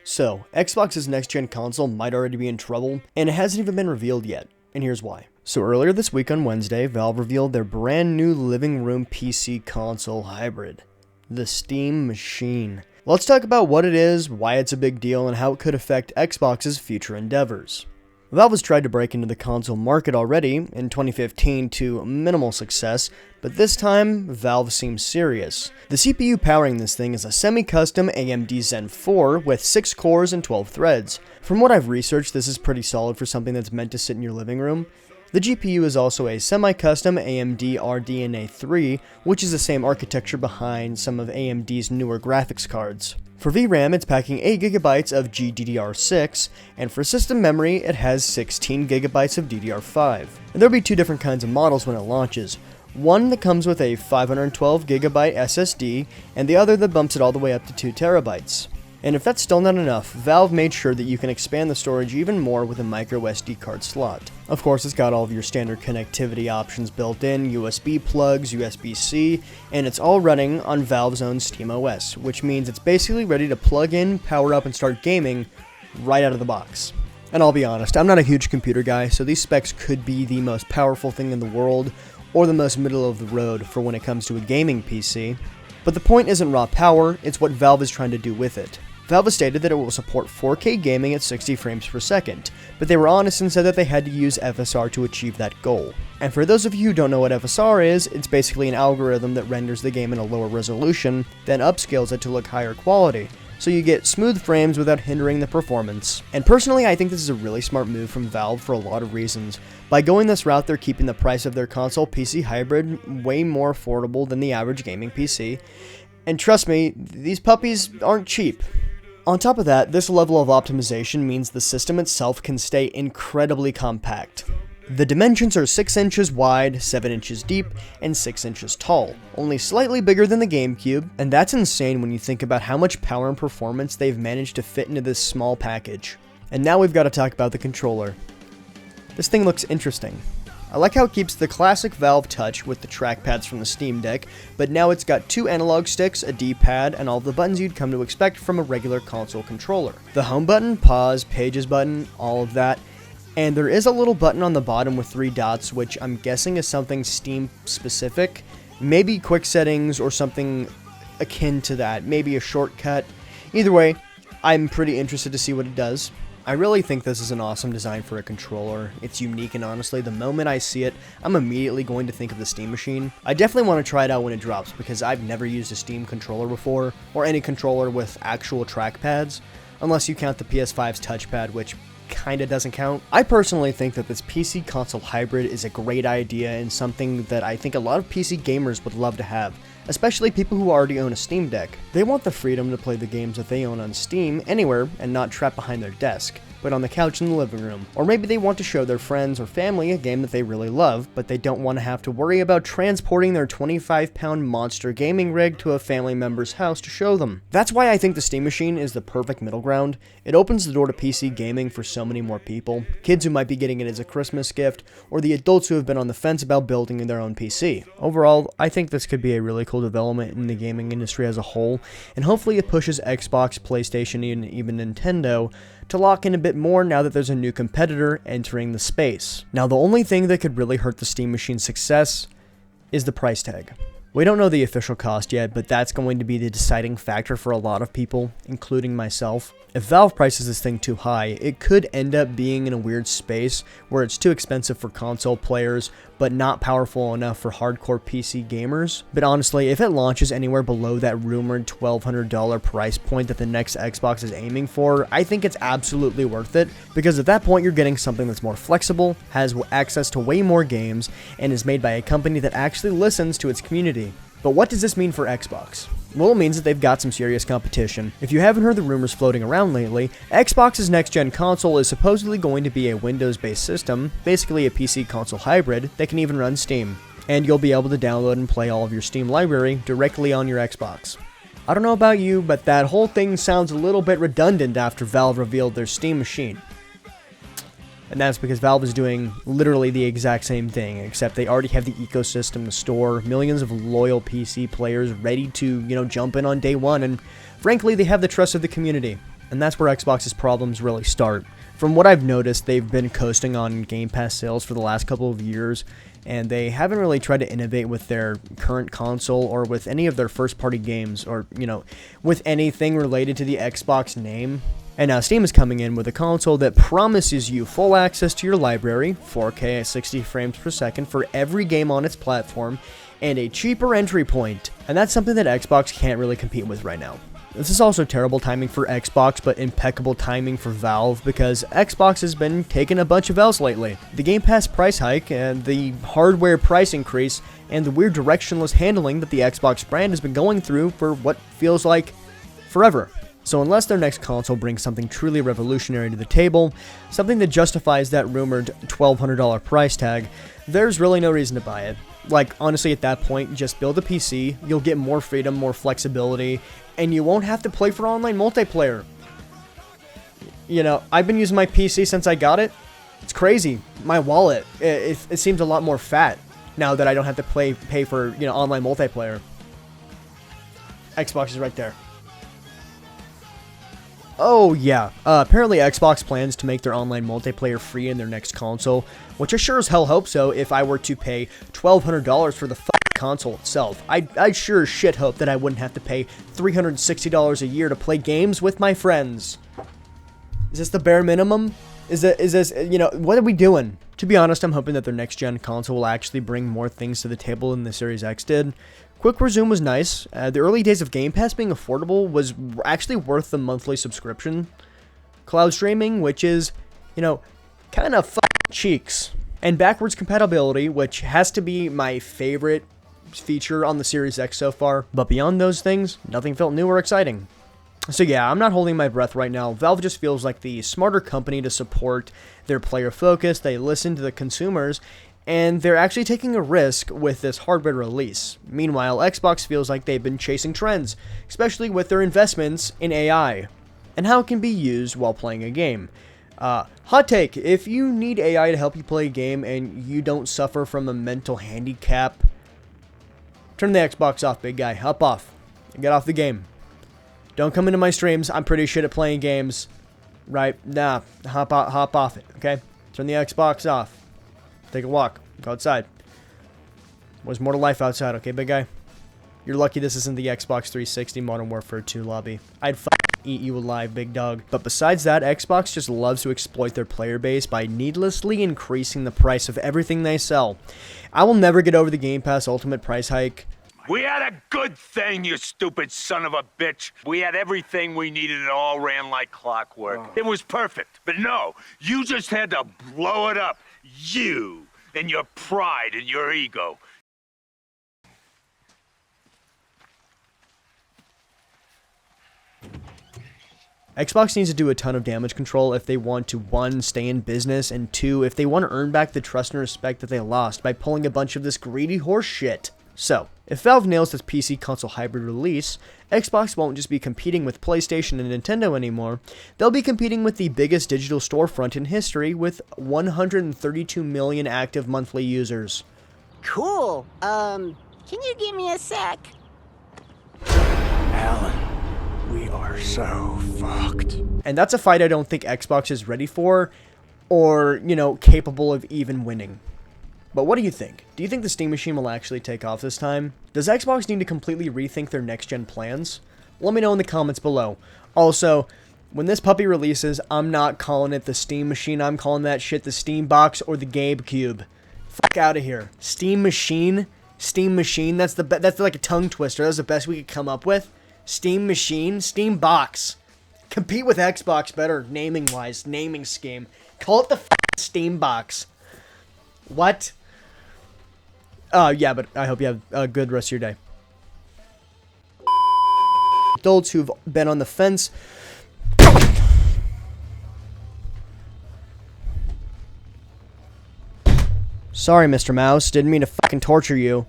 So, Xbox's next-gen console might already be in trouble, and it hasn't even been revealed yet, and here's why. So earlier this week on Wednesday, Valve revealed their brand new living room PC console hybrid, the Steam Machine. Let's talk about what it is, why it's a big deal, and how it could affect Xbox's future endeavors. Valve has tried to break into the console market already in 2015 to minimal success, but this time, Valve seems serious. The CPU powering this thing is a semi-custom AMD Zen 4 with 6 cores and 12 threads. From what I've researched, this is pretty solid for something that's meant to sit in your living room. The GPU is also a semi-custom AMD RDNA 3, which is the same architecture behind some of AMD's newer graphics cards. For VRAM, it's packing 8GB of GDDR6, and for system memory, it has 16GB of DDR5. There'll be two different kinds of models when it launches. One that comes with a 512GB SSD, and the other that bumps it all the way up to 2TB. And if that's still not enough, Valve made sure that you can expand the storage even more with a micro SD card slot. Of course, it's got all of your standard connectivity options built in, USB plugs, USB-C, and it's all running on Valve's own SteamOS, which means it's basically ready to plug in, power up, and start gaming right out of the box. And I'll be honest, I'm not a huge computer guy, so these specs could be the most powerful thing in the world, or the most middle of the road for when it comes to a gaming PC. But the point isn't raw power, it's what Valve is trying to do with it. Valve has stated that it will support 4K gaming at 60 frames per second, but they were honest and said that they had to use FSR to achieve that goal. And for those of you who don't know what FSR is, it's basically an algorithm that renders the game in a lower resolution, then upscales it to look higher quality, so you get smooth frames without hindering the performance. And personally, I think this is a really smart move from Valve for a lot of reasons. By going this route, they're keeping the price of their console PC hybrid way more affordable than the average gaming PC. And trust me, these puppies aren't cheap. On top of that, this level of optimization means the system itself can stay incredibly compact. The dimensions are 6 inches wide, 7 inches deep, and 6 inches tall, only slightly bigger than the GameCube, and that's insane when you think about how much power and performance they've managed to fit into this small package. And now we've got to talk about the controller. This thing looks interesting. I like how it keeps the classic Valve touch with the trackpads from the Steam Deck, but now it's got 2 analog sticks, a D-pad, and all the buttons you'd come to expect from a regular console controller. The home button, pause, pages button, all of that. And there is a little button on the bottom with 3 dots, which I'm guessing is something Steam specific. Maybe quick settings or something akin to that, maybe a shortcut. Either way, I'm pretty interested to see what it does. I really think this is an awesome design for a controller. It's unique, and honestly, the moment I see it, I'm immediately going to think of the Steam Machine. I definitely want to try it out when it drops, because I've never used a Steam controller before, or any controller with actual trackpads, unless you count the PS5's touchpad, which kinda doesn't count. I personally think that this PC console hybrid is a great idea and something that I think a lot of PC gamers would love to have, especially people who already own a Steam Deck. They want the freedom to play the games that they own on Steam anywhere and not trapped behind their desk, but on the couch in the living room. Or maybe they want to show their friends or family a game that they really love, but they don't want to have to worry about transporting their 25-pound monster gaming rig to a family member's house to show them. That's why I think the Steam Machine is the perfect middle ground. It opens the door to PC gaming for so many more people, kids who might be getting it as a Christmas gift, or the adults who have been on the fence about building their own PC. Overall, I think this could be a really cool development in the gaming industry as a whole, and hopefully it pushes Xbox, PlayStation, and even Nintendo to lock in a bit more now that there's a new competitor entering the space. Now, the only thing that could really hurt the Steam Machine's success is the price tag. We don't know the official cost yet, but that's going to be the deciding factor for a lot of people, including myself. If Valve prices this thing too high, it could end up being in a weird space where it's too expensive for console players, but not powerful enough for hardcore PC gamers. But honestly, if it launches anywhere below that rumored $1,200 price point that the next Xbox is aiming for, I think it's absolutely worth it, because at that point you're getting something that's more flexible, has access to way more games, and is made by a company that actually listens to its community. But what does this mean for Xbox? Well, it means that they've got some serious competition. If you haven't heard the rumors floating around lately, Xbox's next-gen console is supposedly going to be a Windows-based system, basically a PC console hybrid that can even run Steam. And you'll be able to download and play all of your Steam library directly on your Xbox. I don't know about you, but that whole thing sounds a little bit redundant after Valve revealed their Steam Machine. And that's because Valve is doing literally the exact same thing, except they already have the ecosystem to store millions of loyal PC players ready to, jump in on day one, and frankly, they have the trust of the community. And that's where Xbox's problems really start. From what I've noticed, they've been coasting on Game Pass sales for the last couple of years, and they haven't really tried to innovate with their current console or with any of their first-party games, or, with anything related to the Xbox name. And now Steam is coming in with a console that promises you full access to your library, 4K at 60 frames per second for every game on its platform, and a cheaper entry point. And that's something that Xbox can't really compete with right now. This is also terrible timing for Xbox, but impeccable timing for Valve, because Xbox has been taking a bunch of L's lately. The Game Pass price hike, and the hardware price increase, and the weird directionless handling that the Xbox brand has been going through for what feels like forever. So unless their next console brings something truly revolutionary to the table, something that justifies that rumored $1,200 price tag, there's really no reason to buy it. Like, honestly, at that point, just build a PC, you'll get more freedom, more flexibility, and you won't have to play for online multiplayer. I've been using my PC since I got it. It's crazy. My wallet, it seems a lot more fat now that I don't have to pay for, online multiplayer. Xbox is right there. Oh, yeah. Apparently Xbox plans to make their online multiplayer free in their next console, which I sure as hell hope so if I were to pay $1,200 for the console itself. I'd sure as shit hope that I wouldn't have to pay $360 a year to play games with my friends. Is this the bare minimum? Is this, what are we doing? To be honest, I'm hoping that their next-gen console will actually bring more things to the table than the Series X did. Quick Resume was nice. The early days of Game Pass being affordable was actually worth the monthly subscription. Cloud streaming, which is, kind of cheeks. And backwards compatibility, which has to be my favorite feature on the Series X so far. But beyond those things, nothing felt new or exciting. So yeah, I'm not holding my breath right now. Valve just feels like the smarter company to support their player focus. They listen to the consumers, and they're actually taking a risk with this hardware release. Meanwhile, Xbox feels like they've been chasing trends, especially with their investments in AI, and how it can be used while playing a game. Hot take, if you need AI to help you play a game and you don't suffer from a mental handicap, turn the Xbox off, big guy. Hop off. Get off the game. Don't come into my streams. I'm pretty shit at playing games. Right? Nah. Hop off it, okay? Turn the Xbox off. Take a walk. Go outside. There's more to life outside, okay, big guy? You're lucky this isn't the Xbox 360 Modern Warfare 2 lobby. I'd eat you alive, big dog. But besides that, Xbox just loves to exploit their player base by needlessly increasing the price of everything they sell. I will never get over the Game Pass Ultimate price hike. We had a good thing, you stupid son of a bitch. We had everything we needed. It all ran like clockwork. Oh. It was perfect. But no, you just had to blow it up. You and your pride and your ego. Xbox needs to do a ton of damage control if they want to, 1, stay in business, and 2, if they want to earn back the trust and respect that they lost by pulling a bunch of this greedy horse shit. So, if Valve nails this PC console hybrid release, Xbox won't just be competing with PlayStation and Nintendo anymore, they'll be competing with the biggest digital storefront in history with 132 million active monthly users. Cool. Can you give me a sec? Alan, we are so fucked. And that's a fight I don't think Xbox is ready for, or, capable of even winning. But what do you think? Do you think the Steam Machine will actually take off this time? Does Xbox need to completely rethink their next-gen plans? Let me know in the comments below. Also, when this puppy releases, I'm not calling it the Steam Machine. I'm calling that shit the Steam Box or the Gabe Cube. Fuck out of here. Steam Machine? Steam Machine? That's like a tongue twister. That's the best we could come up with. Steam Machine? Steam Box. Compete with Xbox better naming-wise. Naming scheme. Call it the Steam Box. What? Yeah, but I hope you have a good rest of your day. Adults who've been on the fence. Sorry, Mr. Mouse. Didn't mean to fucking torture you.